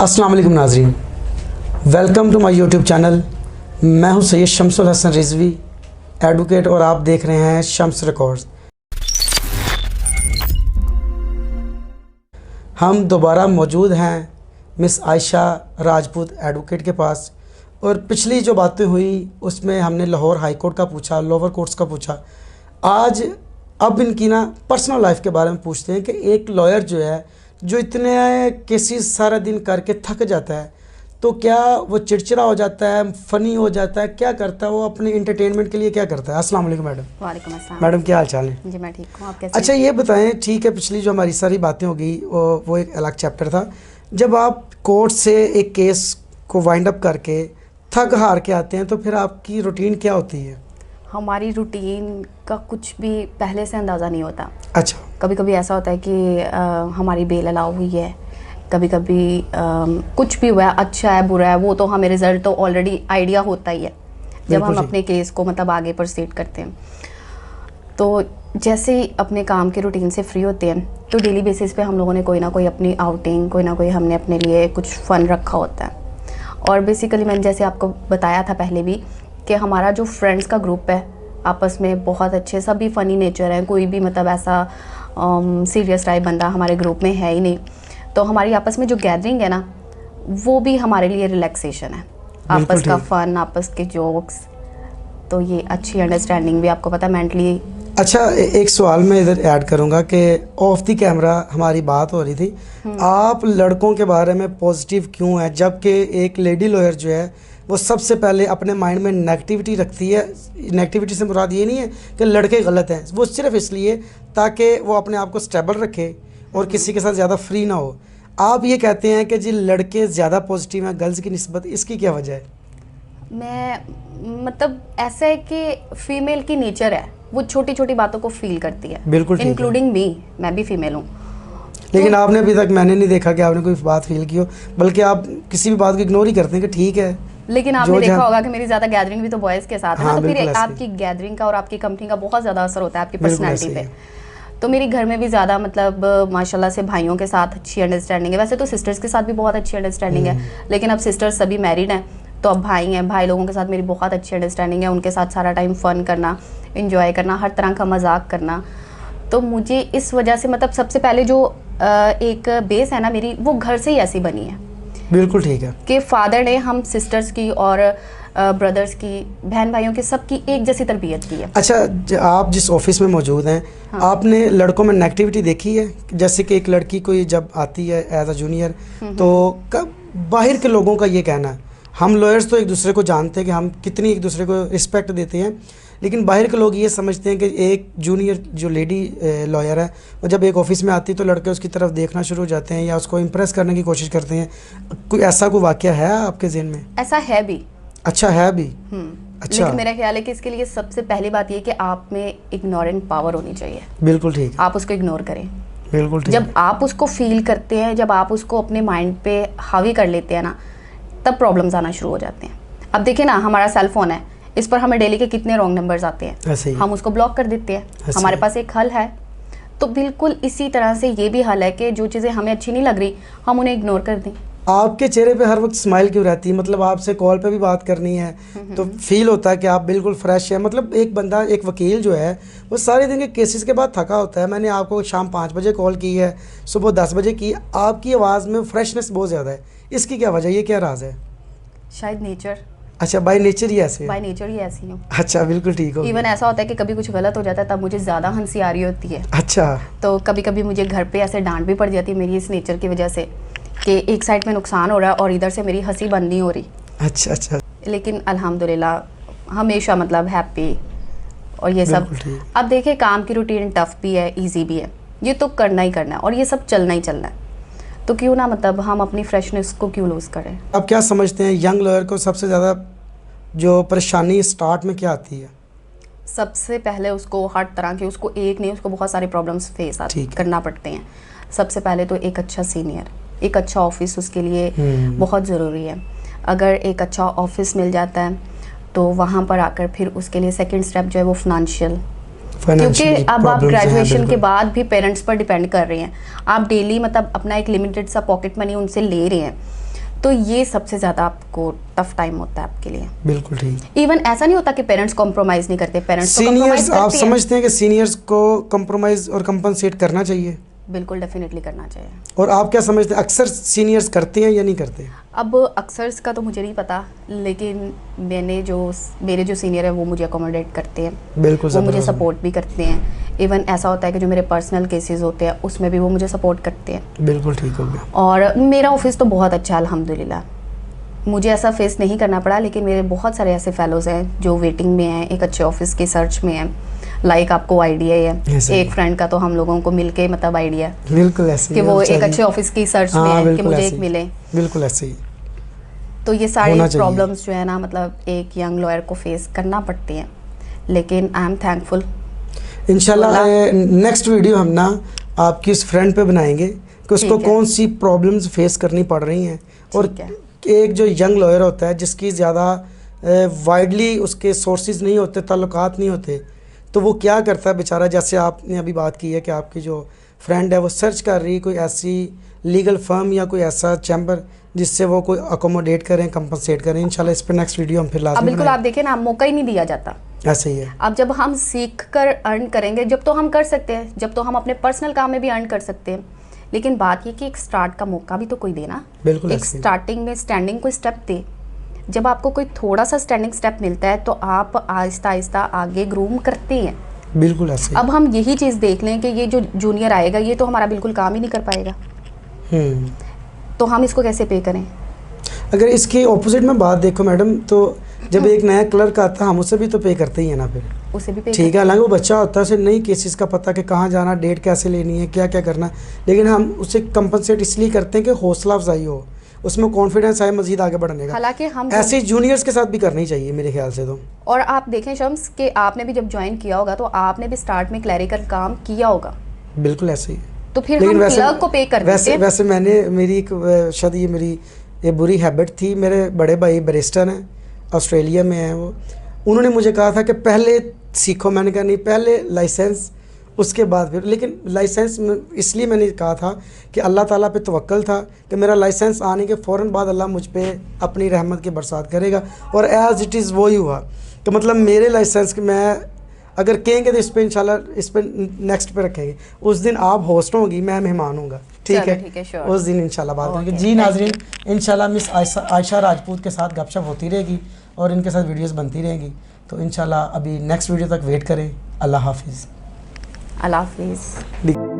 अस्सलाम वालेकुम नाज़रीन, welcome to my YouTube channel. मैं हूं सैयद शम्सुल हसन रिजवी एडवोकेट और आप देख रहे हैं शम्स रिकॉर्ड्स। हम दोबारा मौजूद हैं मिस आयशा राजपूत एडवोकेट के पास और पिछली जो बातें हुई उसमें हमने लाहौर हाई कोर्ट का पूछा, लोअर कोर्ट्स का पूछा। आज अब इनकी पर्सनल लाइफ के बारे में पूछते हैं कि एक लॉयर जो है जो इतने केसेस सारा दिन करके थक जाता है तो क्या वो चिड़चिड़ा हो जाता है, फ़नी हो जाता है, क्या करता है वो अपने इंटरटेनमेंट के लिए, क्या करता है? अस्सलाम वालेकुम मैडम। वालेकुम अस्सलाम। मैडम क्या हाल चाल है? जी मैं ठीक हूँ, आप कैसे? अच्छा ये बताएं, ठीक है पिछली जो हमारी सारी बातें हो गई वो एक अलग चैप्टर था। जब आप कोर्ट से एक केस को वाइंड अप करके थक हार के आते हैं तो फिर आपकी रूटीन क्या होती है? हमारी रूटीन का कुछ भी पहले से अंदाज़ा नहीं होता। अच्छा। कभी कभी ऐसा होता है कि हमारी बेल अलाउ हुई है, कभी कभी कुछ भी हुआ है, अच्छा है बुरा है, वो तो हमें रिज़ल्ट तो ऑलरेडी आइडिया होता ही है जब हम अपने केस को आगे प्रोसीड करते हैं। तो जैसे ही अपने काम के रूटीन से फ्री होते हैं तो डेली बेसिस पे हम लोगों ने कोई ना कोई अपनी आउटिंग, कोई ना कोई हमने अपने लिए कुछ फ़न रखा होता है। और बेसिकली मैंने जैसे आपको बताया था पहले भी कि हमारा जो फ्रेंड्स का ग्रुप है आपस में बहुत अच्छे, सभी फ़नी नेचर हैं, कोई भी ऐसा सीरियस टाइप बंदा हमारे ग्रुप में है ही नहीं। तो हमारी आपस में जो गैदरिंग है ना वो भी हमारे लिए रिलैक्सेशन है, आपस का फ़न, आपस के जोक्स। तो ये अच्छी अंडरस्टैंडिंग भी, आपको पता है मेंटली। अच्छा एक सवाल मैं इधर ऐड करूंगा कि ऑफ द कैमरा हमारी बात हो रही थी, आप लड़कों के बारे में पॉजिटिव क्यों है जबकि एक लेडी लॉयर जो है वो सबसे पहले अपने माइंड में नेगेटिविटी रखती है। नेगेटिविटी से मुराद ये नहीं है कि लड़के गलत हैं, वो सिर्फ इसलिए ताकि वो अपने आप को स्टेबल रखे और किसी के साथ ज़्यादा फ्री ना हो। आप ये कहते हैं कि जी लड़के ज़्यादा पॉजिटिव हैं गर्ल्स की निस्बत, इसकी क्या वजह है? मैं ऐसा है कि फीमेल की नेचर है, वो छोटी छोटी बातों को फील करती है, बिल्कुल इंक्लूडिंग मी, मैं भी फीमेल हूँ। लेकिन तो आपने अभी तक मैंने नहीं देखा कि आपने कोई बात फील की हो, बल्कि आप किसी भी बात को इग्नोर ही करते हैं कि ठीक है। लेकिन आपने देखा होगा कि मेरी ज़्यादा गैदरिंग भी तो बॉयज़ के साथ है। हाँ, तो फिर आपकी गैदरिंग का और आपकी कंपनी का बहुत ज़्यादा असर होता है आपकी पर्सनैलिटी पे। तो मेरी घर में भी ज़्यादा माशाल्लाह से भाइयों के साथ अच्छी अंडरस्टैंडिंग है। वैसे तो सिस्टर्स के साथ भी बहुत अच्छी अंडरस्टैंडिंग है, लेकिन अब सिस्टर्स सभी मैरिड हैं तो अब भाई हैं, भाई लोगों के साथ मेरी बहुत अच्छी अंडरस्टैंडिंग है। उनके साथ सारा टाइम फ़न करना, इंजॉय करना, हर तरह का मजाक करना। तो मुझे इस वजह से सबसे पहले जो एक बेस है ना मेरी, वो घर से ही ऐसी बनी है। बिल्कुल ठीक है कि फादर ने हम सिस्टर्स की और ब्रदर्स की, बहन भाइयों की, सबकी एक जैसी तरबियत की है। अच्छा आप जिस ऑफिस में मौजूद हैं, हाँ। आपने लड़कों में नेगेटिविटी देखी है? जैसे कि एक लड़की कोई जब आती है एज अ जूनियर तो बाहर के लोगों का ये कहना है, हम लॉयर्स तो एक दूसरे को जानते हैं कि हम कितनी एक दूसरे को रिस्पेक्ट देते हैं, लेकिन बाहर के लोग ये समझते हैं कि एक जूनियर जो लेडी लॉयर है वो जब एक ऑफिस में आती है तो लड़के उसकी तरफ देखना शुरू हो जाते हैं या उसको इम्प्रेस करने की कोशिश करते हैं। कोई ऐसा कोई वाकया है आपके ज़हन में? ऐसा है भी। अच्छा है भी। अच्छा। लेकिन मेरा ख्याल है कि इसके लिए सबसे पहली बात ये कि आप में इग्नोरेंट पावर होनी चाहिए। बिल्कुल ठीक। आप उसको इग्नोर करें। बिल्कुल ठीक। जब आप उसको फील करते हैं, जब आप उसको अपने माइंड पे हावी कर लेते हैं ना, तब प्रॉब्लम्स आना शुरू हो जाते हैं। अब देखिए ना, हमारा सेल फोन है, इस पर हमें डेली के कितने रॉन्ग नंबर्स आते हैं, हम उसको ब्लॉक कर देते हैं। हमारे पास एक हल है। तो बिल्कुल इसी तरह से ये भी हल है कि जो चीज़ें हमें अच्छी नहीं लग रही हम उन्हें इग्नोर कर दें। आपके चेहरे पे हर वक्त स्माइल क्यों रहती है? आपसे कॉल पे भी बात करनी है तो फील होता है कि आप बिल्कुल फ्रेश है। एक बंदा, एक वकील जो है वो सारे दिन के केसेस के बाद थका होता है। मैंने आपको शाम 5 बजे कॉल की है, सुबह 10 बजे की, आपकी आवाज़ में फ्रेशनेस बहुत ज़्यादा है, इसकी क्या वजह, ये क्या राज है? शायद नेचर। अच्छा, बाय नेचर ही ऐसे? बाय नेचर ही ऐसी हूँ। अच्छा, बिल्कुल ठीक हो। इवन ऐसा होता है कि कभी कुछ गलत हो जाता है तब मुझे ज़्यादा हंसी आ रही होती है। अच्छा। तो कभी कभी मुझे घर पे ऐसे डांट भी पड़ जाती है मेरी इस नेचर की वजह से कि एक साइड में नुकसान हो रहा है और इधर से मेरी हंसी बंद नहीं हो रही। अच्छा। लेकिन अल्हम्दुलिल्लाह हमेशा हैप्पी और ये सब। अब देखिए, काम की रूटीन टफ भी है, ईजी भी है, ये तो करना ही करना है और ये सब चलना ही चलना है। तो क्यों ना हम अपनी फ्रेशनेस को क्यों लूज़ करें? आप क्या समझते हैं यंग लॉयर को सबसे ज़्यादा जो परेशानी स्टार्ट में क्या आती है? सबसे पहले उसको हर तरह की, उसको एक नहीं, उसको बहुत सारे प्रॉब्लम्स फेस करना पड़ते हैं। सबसे पहले तो एक अच्छा सीनियर, एक अच्छा ऑफिस उसके लिए बहुत ज़रूरी है। अगर एक अच्छा ऑफिस मिल जाता है तो वहाँ पर आकर फिर उसके लिए सेकंड स्टेप जो है वो फाइनेंशियल, क्योंकि अब आप ग्रेजुएशन के बाद भी पेरेंट्स पर डिपेंड कर रहे हैं। आप डेली अपना एक लिमिटेड सा पॉकेट मनी उनसे ले रहे हैं, तो ये सबसे ज़्यादा आपको टफ टाइम होता है आपके लिए। बिल्कुल ठीक। इवन ऐसा नहीं होता कि पेरेंट्स कॉम्प्रोमाइज़ नहीं करते, पेरेंट्स तो सीनियर्स, आप compromise करते हैं। समझते हैं कि सीनियर्स को कंप्रोमाइज और कंपनसेट करना चाहिए? बिल्कुल डेफिनेटली करना चाहिए। और आप क्या समझते हैं, अक्सर सीनियर्स करते हैं या नहीं करते? अब अक्सर का तो मुझे नहीं पता, लेकिन मेरे जो सीनियर है वो मुझे अकोमोडेट करते हैं, बिल्कुल, वो मुझे सपोर्ट भी करते हैं। इवन ऐसा होता है कि जो मेरे पर्सनल केसेस होते हैं उसमें भी वो मुझे सपोर्ट करते हैं। बिल्कुल ठीक हो गया। और मेरा ऑफिस तो बहुत अच्छा है अल्हम्दुलिल्लाह, मुझे ऐसा फेस नहीं करना पड़ा। लेकिन मेरे बहुत सारे ऐसे फेलोज़ हैं जो वेटिंग में हैं, एक अच्छे ऑफिस की सर्च में हैं। लाइक आपको आइडिया है, एक फ्रेंड का तो हम लोगों को मिलके मतलब आइडिया बिल्कुल ऐसे कि वो एक अच्छे ऑफिस की सर्च में है कि मुझे एक मिले। बिल्कुल ऐसे ही। तो ये सारी प्रॉब्लम्स जो है ना, मतलब एक यंग लॉयर को फेस करना पड़ती हैं, लेकिन आई एम थैंकफुल। इंशाल्लाह नेक्स्ट वीडियो हम ना आपकी उस फ्रेंड पे बनाएंगे कि उसको कौन सी प्रॉब्लम्स फेस करनी पड़ रही हैं, और एक जो यंग लॉयर होता है जिसकी ज़्यादा वाइडली उसके सोर्सेज नहीं होते, ताल्लुकात नहीं होते, तो वो क्या करता है बेचारा। जैसे आपने अभी बात की है कि आपकी जो फ्रेंड है वो सर्च कर रही कोई ऐसी लीगल फर्म या कोई ऐसा चैम्बर जिससे वो कोई अकोमोडेट करें, कंपनसेट करें। इंशाल्लाह इस पर नेक्स्ट वीडियो हम फिर लाजमी बिल्कुल। आप देखिए ना, मौका ही नहीं दिया जाता। ऐसे ही है। अब जब हम सीख कर अर्न करेंगे, जब तो हम कर सकते हैं, जब तो हम अपने पर्सनल काम में भी अर्न कर सकते हैं, लेकिन बात ये कि एक स्टार्ट का मौका भी तो कोई देना। बिल्कुल, एक स्टार्टिंग में स्टैंडिंग कोई स्टेप दे। जब आपको कोई थोड़ा सा स्टैंडिंग स्टेप मिलता है तो आप आहिस्ता आहिस्ता आगे ग्रूम करते हैं। बिल्कुल ऐसे। अब हम यही चीज़ देख लें कि ये जो जूनियर आएगा ये तो हमारा बिल्कुल काम ही नहीं कर पाएगा, तो हम इसको कैसे पे करें? अगर इसके ऑपोजिट में बात देखो मैडम, तो जब एक नया क्लर्क आता है हम उसे भी तो पे करते ही है ना, फिर उसे भी पे ठीक है। हालांकि वो बच्चा होता है, उसे नई केसेस का पता कि कहाँ जाना, डेट कैसे लेनी है, क्या क्या करना, लेकिन हम उसे कंपनसेट इसलिए करते हैं कि हौसला अफजाई हो, उसमें कॉन्फिडेंस आए मजीद आगे बढ़ने का। हालांकि हम ऐसे जूनियर्स के साथ भी करनी चाहिए मेरे ख्याल से तो। और आप देखें शम्स कि आपने भी जब ज्वाइन किया होगा तो आपने भी स्टार्ट में क्लैरिकल काम किया होगा। बिल्कुल ऐसे ही। तो फिर हम क्लर्क को पे कर देते हैं। वैसे मैंने मेरी एक शायद ये मेरी ये बुरी हैबिट थी। मेरे बड़े भाई बैरिस्टर हैं, ऑस्ट्रेलिया में हैं वो, उन्होंने मुझे कहा था कि पहले सीखो। मैंने कहा नहीं, पहले लाइसेंस उसके बाद फिर। लेकिन लाइसेंस इसलिए मैंने कहा था कि अल्लाह ताला पे तवक्कल था कि मेरा लाइसेंस आने के फ़ौरन बाद अल्लाह मुझ पे अपनी रहमत की बरसात करेगा, और एज़ इट इज़ वही हुआ। तो मतलब मेरे लाइसेंस के मैं अगर कहेंगे तो इस पर इंशाल्लाह इस पर नेक्स्ट पे रखेंगे। उस दिन आप होस्ट होंगी, मैं मेहमान होऊंगा, ठीक है? उस दिन इंशाल्लाह बात करेंगे। जी नाजरीन, इंशाल्लाह मिस आयशा राजपूत के साथ गपशप होती रहेगी और इनके साथ वीडियोस बनती रहेंगी। तो इंशाल्लाह अभी नेक्स्ट वीडियो तक वेट करें। अल्लाह हाफिज़। अल्लाह हाफिज़।